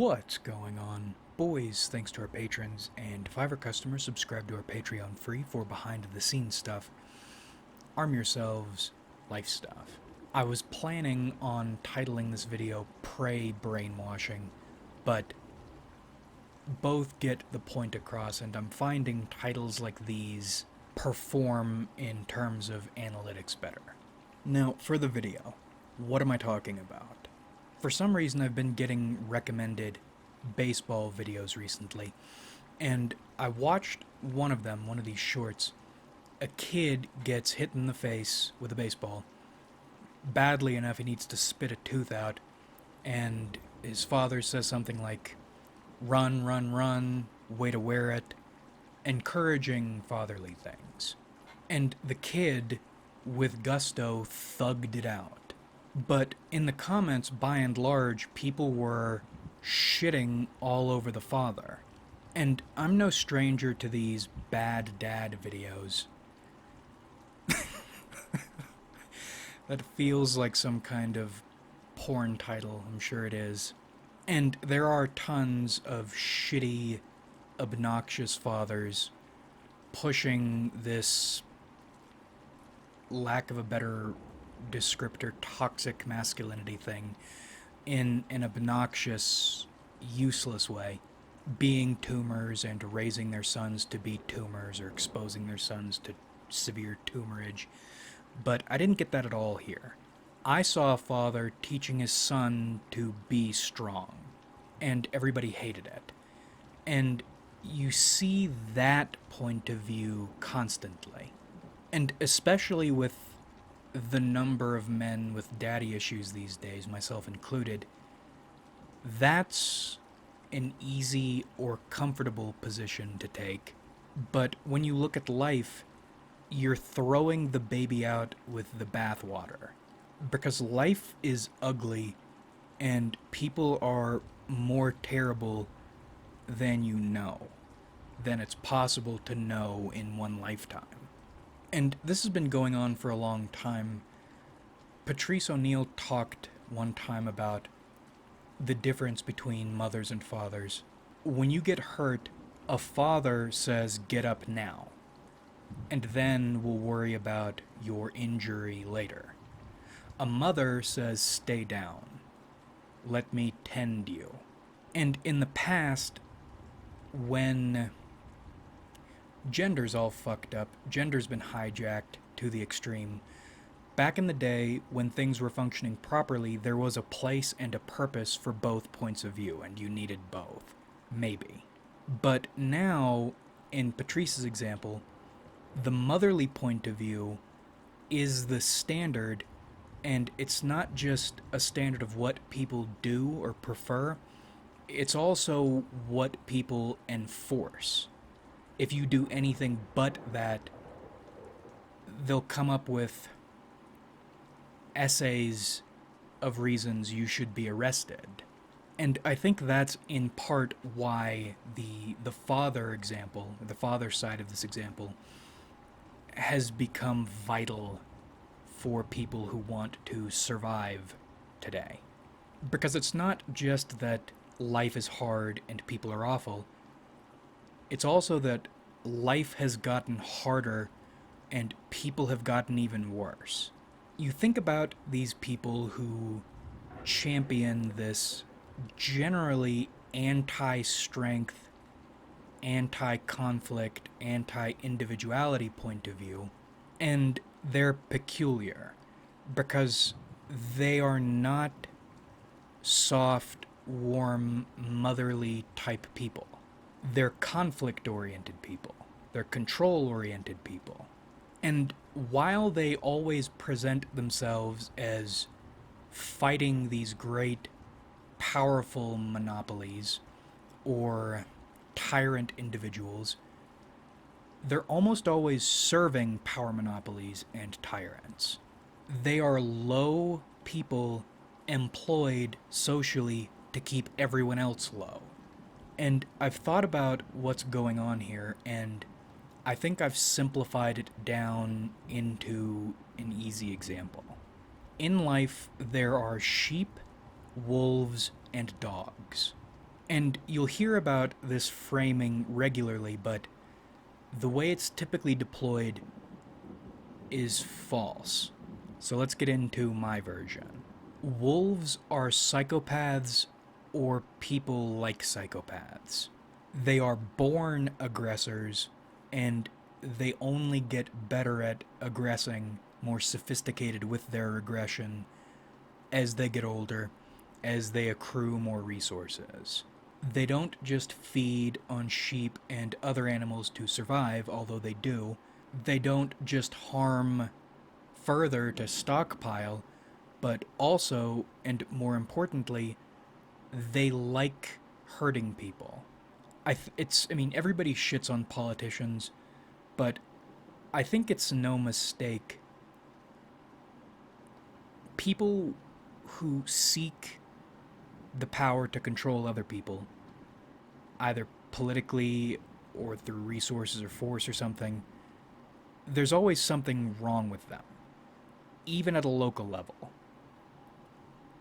What's going on? Boys, thanks to our patrons, and Fiverr customers, subscribe to our Patreon free for behind-the-scenes stuff. Arm yourselves, life stuff. I was planning on titling this video Pray Brainwashing, but both get the point across, and I'm finding titles like these perform in terms of analytics better. Now, for the video, what am I talking about? For some reason, I've been getting recommended baseball videos recently, and I watched one of them, one of these shorts. A kid gets hit in the face with a baseball, badly enough he needs to spit a tooth out, and his father says something like, "Run, run, run, way to wear it," encouraging fatherly things. And the kid, with gusto, thugged it out. But in the comments, by and large, people were shitting all over the father. And I'm no stranger to these bad dad videos. That feels like some kind of porn title, I'm sure it is. And there are tons of shitty, obnoxious fathers pushing this, lack of a better descriptor, toxic masculinity thing in an obnoxious, useless way, being tumors and raising their sons to be tumors or exposing their sons to severe tumorage. But I didn't get that at all here. I saw a father teaching his son to be strong, and everybody hated it. And you see that point of view constantly. And especially with the number of men with daddy issues these days, myself included, that's an easy or comfortable position to take. But when you look at life, you're throwing the baby out with the bathwater. Because life is ugly, and people are more terrible than you know, than it's possible to know in one lifetime. And this has been going on for a long time. Patrice O'Neal talked one time about the difference between mothers and fathers. When you get hurt, a father says, "Get up now," and then we'll worry about your injury later. A mother says, "Stay down. Let me tend you." And in the past, when gender's all fucked up, gender's been hijacked to the extreme. Back in the day, when things were functioning properly, there was a place and a purpose for both points of view, and you needed both. Maybe. But now, in Patrice's example, the motherly point of view is the standard, and it's not just a standard of what people do or prefer, it's also what people enforce. If you do anything but that, they'll come up with essays of reasons you should be arrested. And I think that's in part why the father example, the father side of this example, has become vital for people who want to survive today. Because it's not just that life is hard and people are awful, it's also that life has gotten harder and people have gotten even worse. You think about these people who champion this generally anti-strength, anti-conflict, anti-individuality point of view, and they're peculiar because they are not soft, warm, motherly type people. They're conflict-oriented people. They're control-oriented people. And while they always present themselves as fighting these great, powerful monopolies or tyrant individuals, they're almost always serving power monopolies and tyrants. They are low people employed socially to keep everyone else low. And I've thought about what's going on here, and I think I've simplified it down into an easy example. In life, there are sheep, wolves, and dogs. And you'll hear about this framing regularly, but the way it's typically deployed is false. So let's get into my version. Wolves are psychopaths or people like psychopaths. They are born aggressors and they only get better at aggressing, more sophisticated with their aggression as they get older, as they accrue more resources. They don't just feed on sheep and other animals to survive, although they do. They don't just harm further to stockpile, but also, and more importantly, they like hurting people. I mean, everybody shits on politicians, but I think it's no mistake. People who seek the power to control other people, either politically or through resources or force or something, there's always something wrong with them, even at a local level.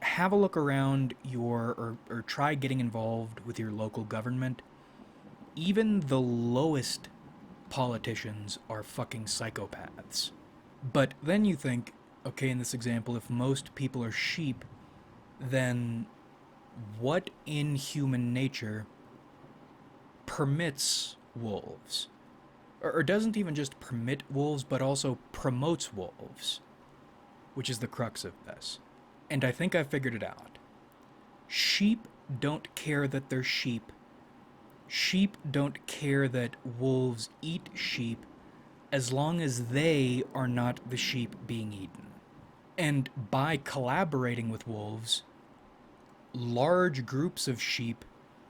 Have a look around or try getting involved with your local government. Even the lowest politicians are fucking psychopaths. But then you think, okay, in this example, if most people are sheep, then what in human nature permits wolves? Or doesn't even just permit wolves, but also promotes wolves, which is the crux of this. And I think I figured it out. Sheep don't care that they're sheep. Sheep don't care that wolves eat sheep as long as they are not the sheep being eaten. And by collaborating with wolves, large groups of sheep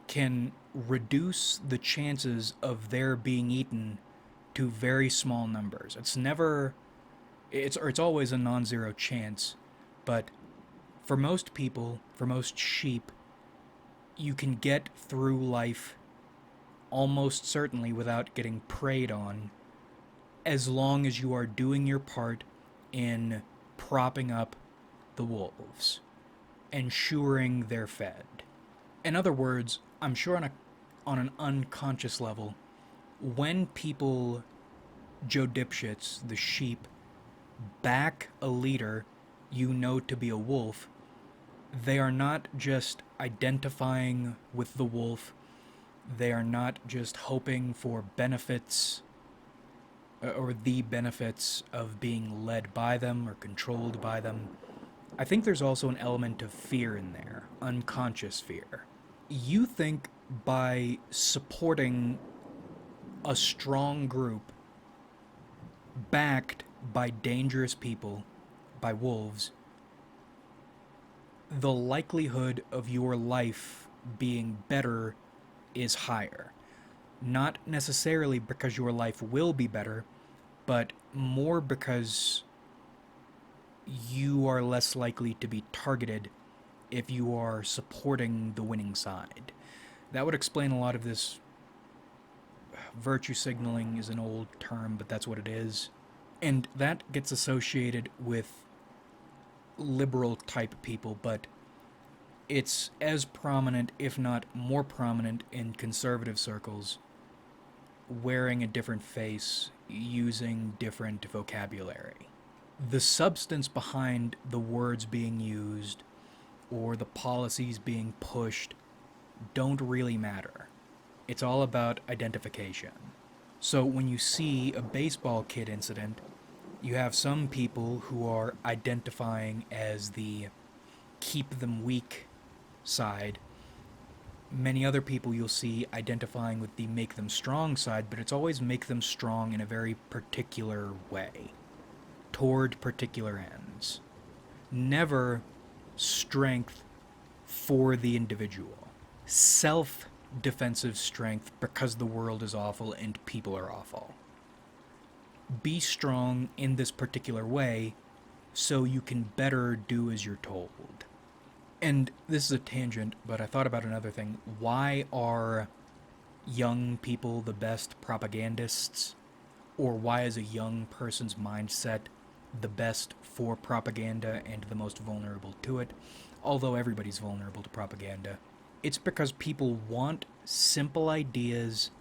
can reduce the chances of their being eaten to very small numbers. It's always a non-zero chance, but for most people, for most sheep, you can get through life almost certainly without getting preyed on, as long as you are doing your part in propping up the wolves, ensuring they're fed. In other words, I'm sure on an unconscious level, when people, Joe Dipshits, the sheep, back a leader you know to be a wolf, they are not just identifying with the wolf, they are not just hoping for benefits or the benefits of being led by them or controlled by them. I think there's also an element of fear in there, unconscious fear. You think by supporting a strong group backed by dangerous people, by wolves, the likelihood of your life being better is higher. Not necessarily because your life will be better, but more because you are less likely to be targeted if you are supporting the winning side. That would explain a lot of this. Virtue signaling is an old term, but that's what it is. And that gets associated with liberal type people, but it's as prominent, if not more prominent, in conservative circles, wearing a different face, using different vocabulary. The substance behind the words being used or the policies being pushed don't really matter. It's all about identification. So when you see a baseball kid incident, you have some people who are identifying as the keep them weak side. Many other people you'll see identifying with the make them strong side, but it's always make them strong in a very particular way, toward particular ends. Never strength for the individual. Self-defensive strength because the world is awful and people are awful. Be strong in this particular way so you can better do as you're told. And this is a tangent, but I thought about another thing. Why are young people the best propagandists? Or why is a young person's mindset the best for propaganda and the most vulnerable to it? Although everybody's vulnerable to propaganda. It's because people want simple ideas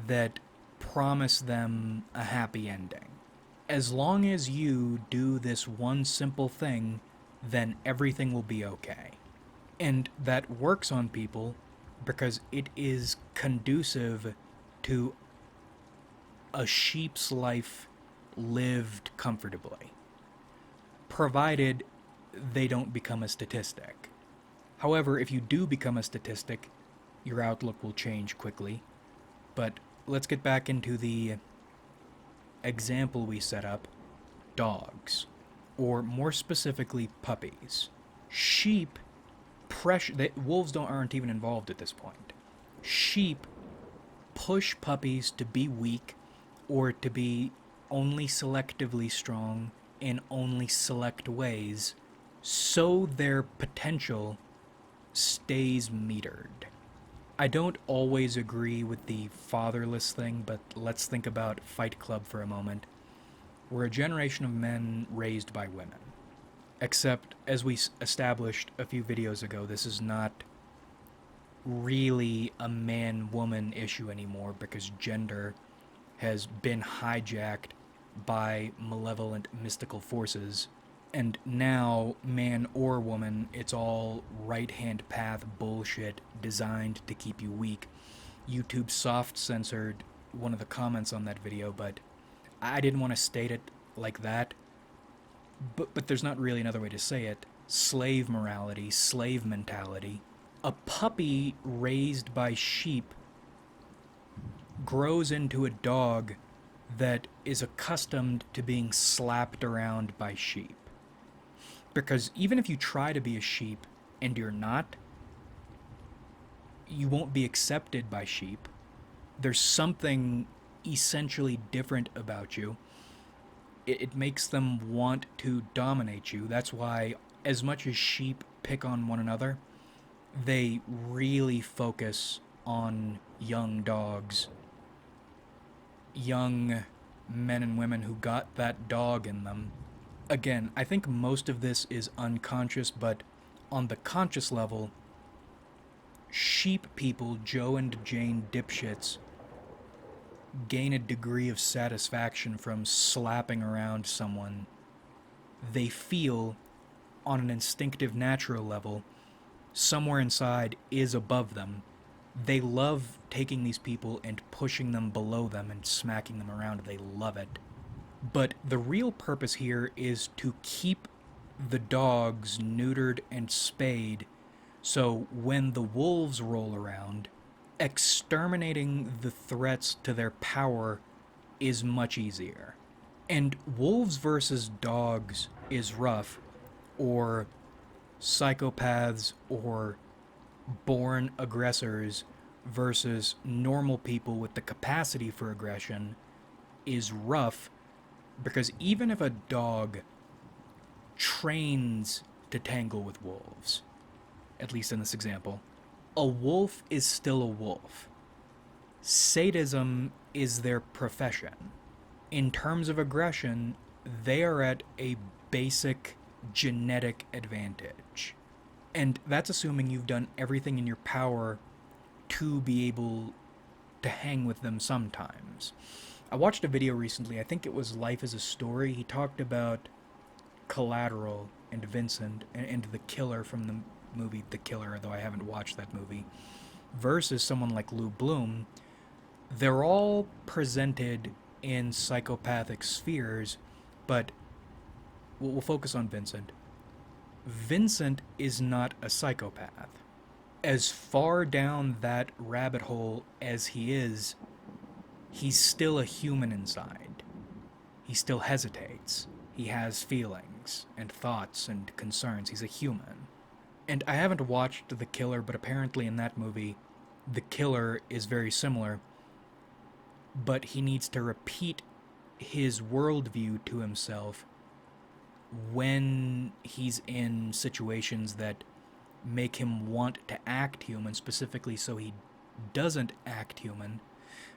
that promise them a happy ending. As long as you do this one simple thing, then everything will be okay. And that works on people because it is conducive to a sheep's life lived comfortably, provided they don't become a statistic. However, if you do become a statistic, your outlook will change quickly. But let's get back into the example we set up: dogs, or more specifically, puppies. Sheep wolves don't aren't even involved at this point. Sheep push puppies to be weak or to be only selectively strong in only select ways so their potential stays metered. I don't always agree with the fatherless thing, but let's think about Fight Club for a moment. We're a generation of men raised by women. Except, as we established a few videos ago, this is not really a man-woman issue anymore because gender has been hijacked by malevolent mystical forces. And now, man or woman, it's all right-hand path bullshit designed to keep you weak. YouTube soft censored one of the comments on that video, but I didn't want to state it like that. But there's not really another way to say it. Slave morality, slave mentality. A puppy raised by sheep grows into a dog that is accustomed to being slapped around by sheep. Because even if you try to be a sheep and you're not, you won't be accepted by sheep. There's something essentially different about you. It makes them want to dominate you. That's why, as much as sheep pick on one another, they really focus on young dogs, young men and women who got that dog in them. Again, I think most of this is unconscious, but on the conscious level, sheep people, Joe and Jane dipshits, gain a degree of satisfaction from slapping around someone. They feel, on an instinctive, natural level, somewhere inside is above them. They love taking these people and pushing them below them and smacking them around. They love it. But the real purpose here is to keep the dogs neutered and spayed, so when the wolves roll around, exterminating the threats to their power is much easier. And wolves versus dogs is rough, or psychopaths or born aggressors versus normal people with the capacity for aggression is rough, because even if a dog trains to tangle with wolves, at least in this example, a wolf is still a wolf. Sadism is their profession. In terms of aggression, they are at a basic genetic advantage. And that's assuming you've done everything in your power to be able to hang with them sometimes. I watched a video recently, I think it was Life is a Story. He talked about Collateral and Vincent and the killer from the movie The Killer, though I haven't watched that movie, versus someone like Lou Bloom. They're all presented in psychopathic spheres, but we'll focus on Vincent. Vincent is not a psychopath. As far down that rabbit hole as he is, he's still a human inside. He still hesitates. He has feelings and thoughts and concerns. He's a human. And I haven't watched The Killer, but apparently in that movie, the killer is very similar, but he needs to repeat his worldview to himself when he's in situations that make him want to act human, specifically so he doesn't act human,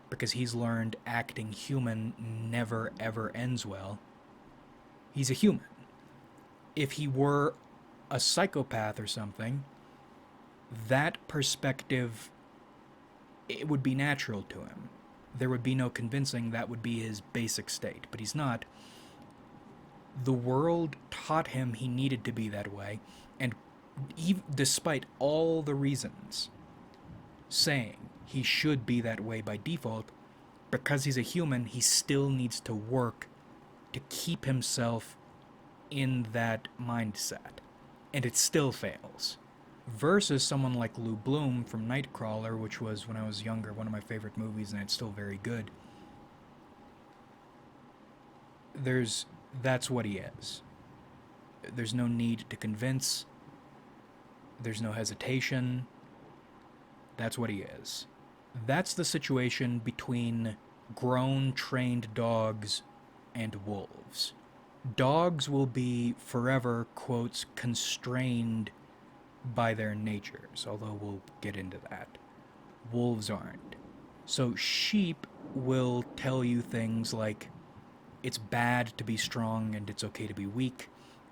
because he's learned acting human never ever ends well. He's a human. If he were a psychopath or something, that perspective, it would be natural to him. There would be no convincing that would be his basic state, but he's not. The world taught him he needed to be that way, and despite all the reasons saying he should be that way by default, because he's a human, he still needs to work to keep himself in that mindset. And it still fails. Versus someone like Lou Bloom from Nightcrawler, which was, when I was younger, one of my favorite movies, and it's still very good. That's what he is. There's no need to convince. There's no hesitation. That's what he is. That's the situation between grown, trained dogs and wolves. Dogs will be forever, quotes, constrained by their natures, although we'll get into that. Wolves aren't. So sheep will tell you things like it's bad to be strong and it's okay to be weak,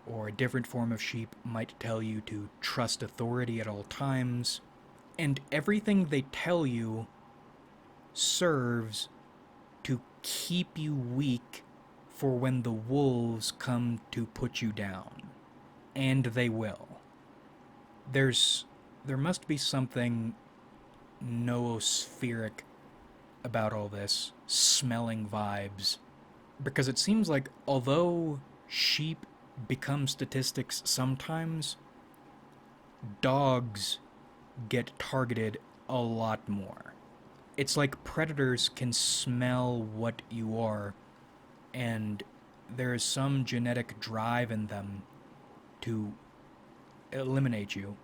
or a different form of sheep might tell you to trust authority at all times, and everything they tell you serves to keep you weak for when the wolves come to put you down. And they will. There must be something noospheric about all this, smelling vibes. Because it seems like although sheep become statistics sometimes, dogs get targeted a lot more. It's like predators can smell what you are, and there is some genetic drive in them to eliminate you.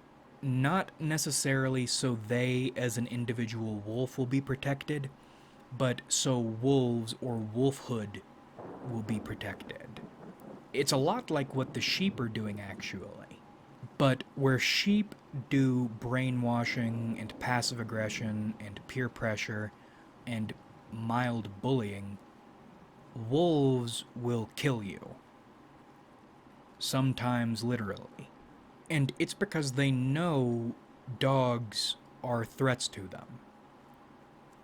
Not necessarily so they, as an individual wolf, will be protected, but so wolves or wolfhood will be protected. It's a lot like what the sheep are doing, actually. But where sheep do brainwashing and passive aggression and peer pressure and mild bullying, wolves will kill you. Sometimes literally. And it's because they know dogs are threats to them.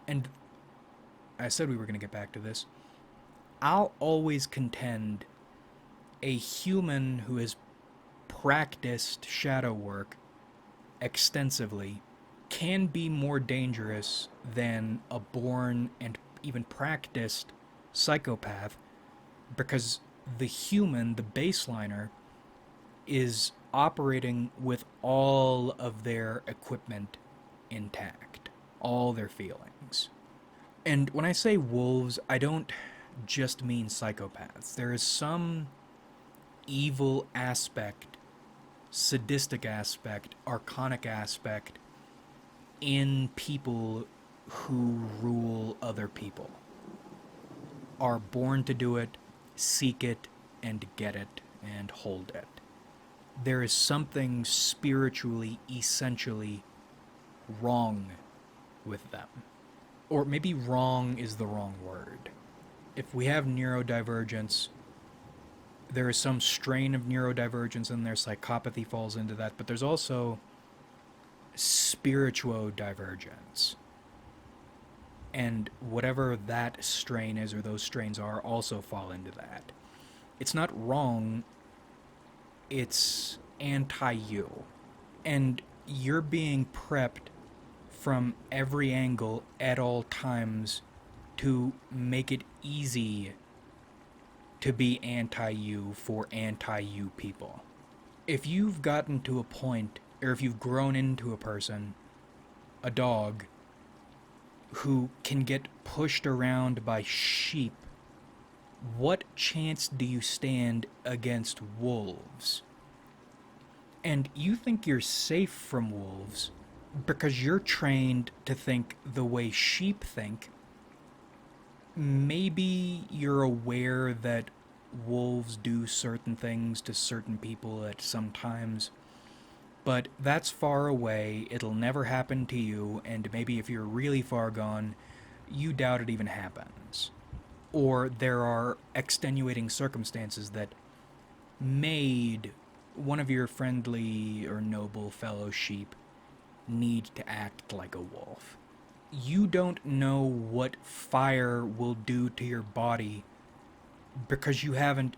And I said we were going to get back to this. I'll always contend a human who has practiced shadow work extensively can be more dangerous than a born and even practiced psychopath, because the human, the baseliner, is operating with all of their equipment intact, all their feelings. And when I say wolves, I don't just mean psychopaths. There is some evil aspect, sadistic aspect, archonic aspect in people who rule other people, are born to do it, seek it, and get it, and hold it. There is something spiritually, essentially wrong with them. Or maybe wrong is the wrong word. If we have neurodivergence, there is some strain of neurodivergence in there. Psychopathy falls into that, but there's also spirituodivergence. And whatever that strain is, or those strains are, also fall into that. It's not wrong, it's anti-you. And you're being prepped from every angle at all times to make it easy to be anti-you for anti-you people. If you've gotten to a point, or if you've grown into a person, a dog, who can get pushed around by sheep, what chance do you stand against wolves? And you think you're safe from wolves because you're trained to think the way sheep think. Maybe you're aware that wolves do certain things to certain people at some times, but that's far away, it'll never happen to you, and maybe if you're really far gone, you doubt it even happens. Or there are extenuating circumstances that made one of your friendly or noble fellow sheep need to act like a wolf. You don't know what fire will do to your body because you haven't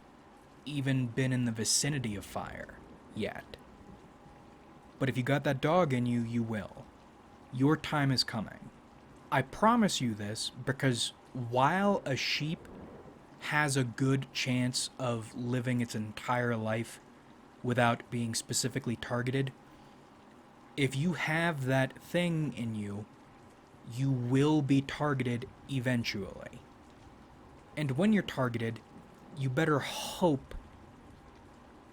even been in the vicinity of fire yet. But if you got that dog in you, you will. Your time is coming. I promise you this because while a sheep has a good chance of living its entire life without being specifically targeted, if you have that thing in you, you will be targeted eventually. And when you're targeted, you better hope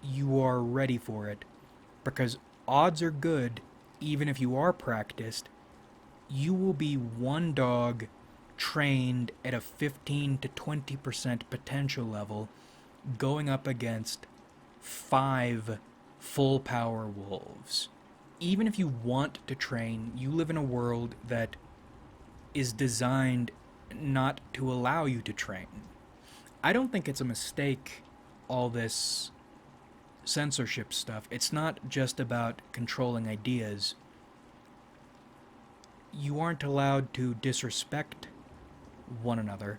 you are ready for it, because odds are good, even if you are practiced, you will be one dog trained at a 15 to 20% potential level going up against 5 full power wolves. Even if you want to train, you live in a world that is designed not to allow you to train. I don't think it's a mistake, all this censorship stuff. It's not just about controlling ideas. You aren't allowed to disrespect one another.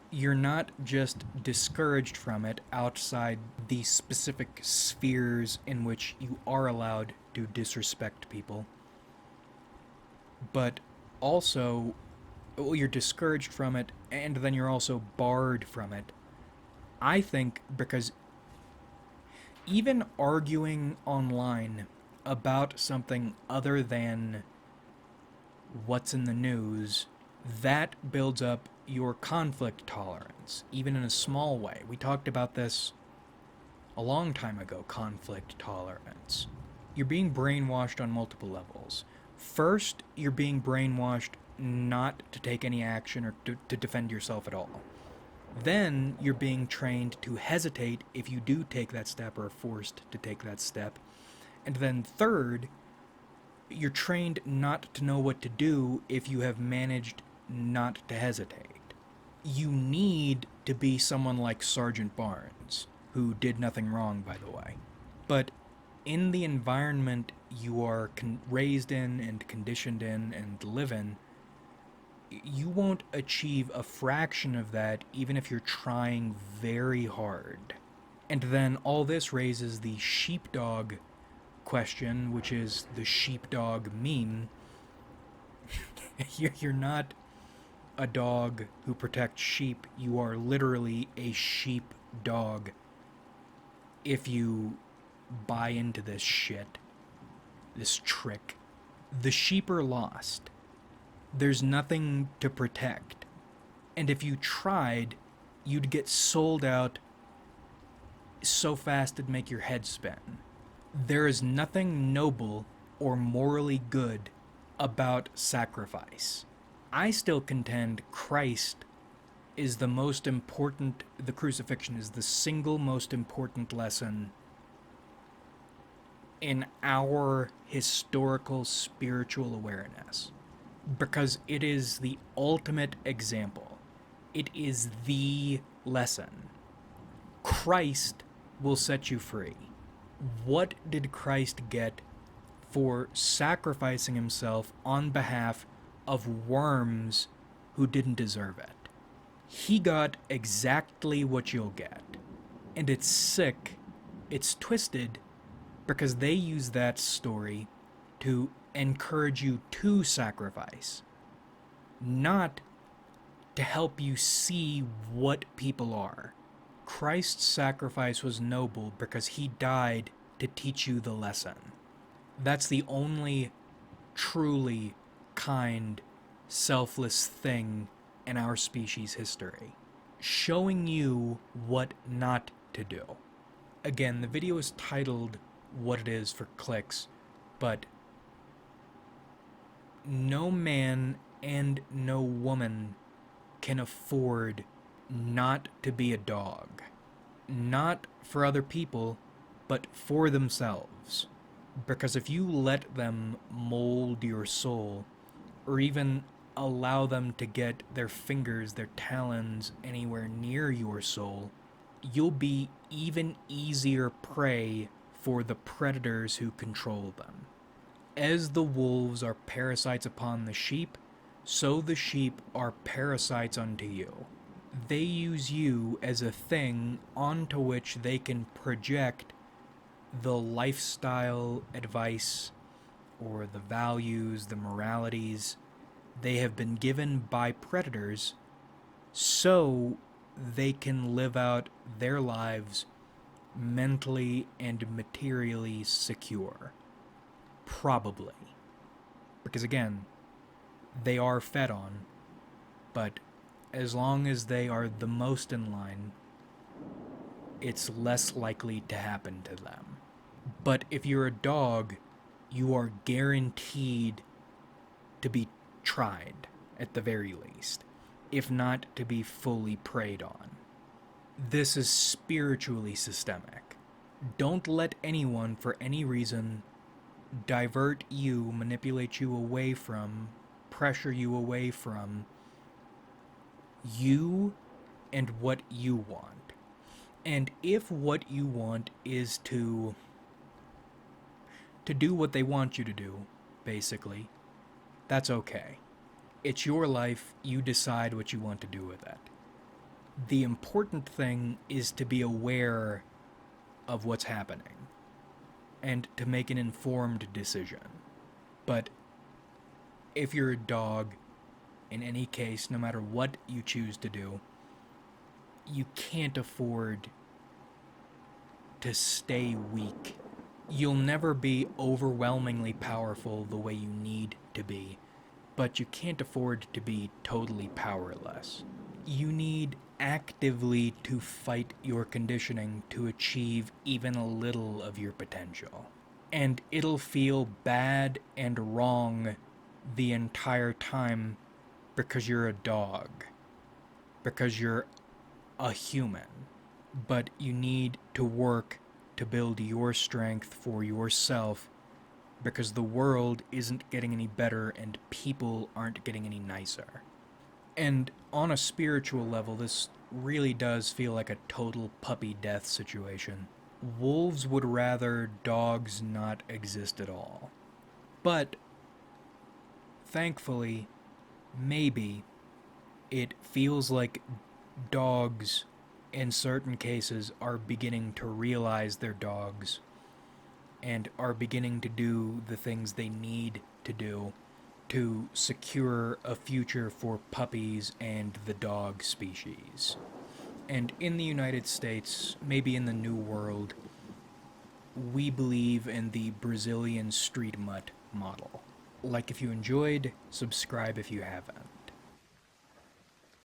You're not just discouraged from it outside the specific spheres in which you are allowed to disrespect people, but also, well, you're discouraged from it, and then you're also barred from it. I think because even arguing online about something other than what's in the news, that builds up your conflict tolerance, even in a small way. We talked about this a long time ago, conflict tolerance. You're being brainwashed on multiple levels. First, you're being brainwashed not to take any action or to defend yourself at all. Then you're being trained to hesitate if you do take that step or are forced to take that step. And then third, you're trained not to know what to do if you have managed not to hesitate. You need to be someone like Sergeant Barnes, who did nothing wrong, by the way. But in the environment you are raised in and conditioned in and live in, you won't achieve a fraction of that even if you're trying very hard. And then all this raises the sheepdog question, which is the sheepdog meme. You're not a dog who protects sheep. You are literally a sheepdog if you buy into this shit, this trick. The sheep are lost. There's nothing to protect. And if you tried, you'd get sold out so fast it'd make your head spin. There is nothing noble or morally good about sacrifice. I still contend Christ is the most important, the crucifixion is the single most important lesson in our historical spiritual awareness. Because it is the ultimate example. It is the lesson. Christ will set you free. What did Christ get for sacrificing himself on behalf of worms who didn't deserve it? He got exactly what you'll get. And it's sick, it's twisted, because they use that story to encourage you to sacrifice, not to help you see what people are. Christ's sacrifice was noble because he died to teach you the lesson. That's the only truly kind, selfless thing in our species' history. Showing you what not to do. Again, the video is titled What It Is for clicks, but no man and no woman can afford not to be a dog. Not for other people, but for themselves. Because if you let them mold your soul, or even allow them to get their fingers, their talons anywhere near your soul, you'll be even easier prey for the predators who control them. As the wolves are parasites upon the sheep, so the sheep are parasites unto you. They use you as a thing onto which they can project the lifestyle advice or the values, the moralities they have been given by predators so they can live out their lives mentally and materially secure. Probably. Because again, they are fed on, but as long as they are the most in line, it's less likely to happen to them. But if you're a dog, you are guaranteed to be tried, at the very least, if not to be fully preyed on. This is spiritually systemic. Don't let anyone, for any reason, divert you, manipulate you away from, pressure you away from you and what you want. And if what you want is to do what they want you to do, basically, that's okay. It's your life, you decide what you want to do with it. The important thing is to be aware of what's happening and to make an informed decision. But if you're a dog, in any case, no matter what you choose to do, you can't afford to stay weak. You'll never be overwhelmingly powerful the way you need to be, but you can't afford to be totally powerless. You need actively to fight your conditioning to achieve even a little of your potential. And it'll feel bad and wrong the entire time because you're a dog, because you're a human. But you need to work to build your strength for yourself because the world isn't getting any better and people aren't getting any nicer. And on a spiritual level, this really does feel like a total puppy death situation. Wolves would rather dogs not exist at all. But, thankfully, maybe, it feels like dogs, in certain cases, are beginning to realize they're dogs and are beginning to do the things they need to do to secure a future for puppies and the dog species. And in the United States, maybe in the New World, we believe in the Brazilian street mutt model. Like if you enjoyed, subscribe if you haven't.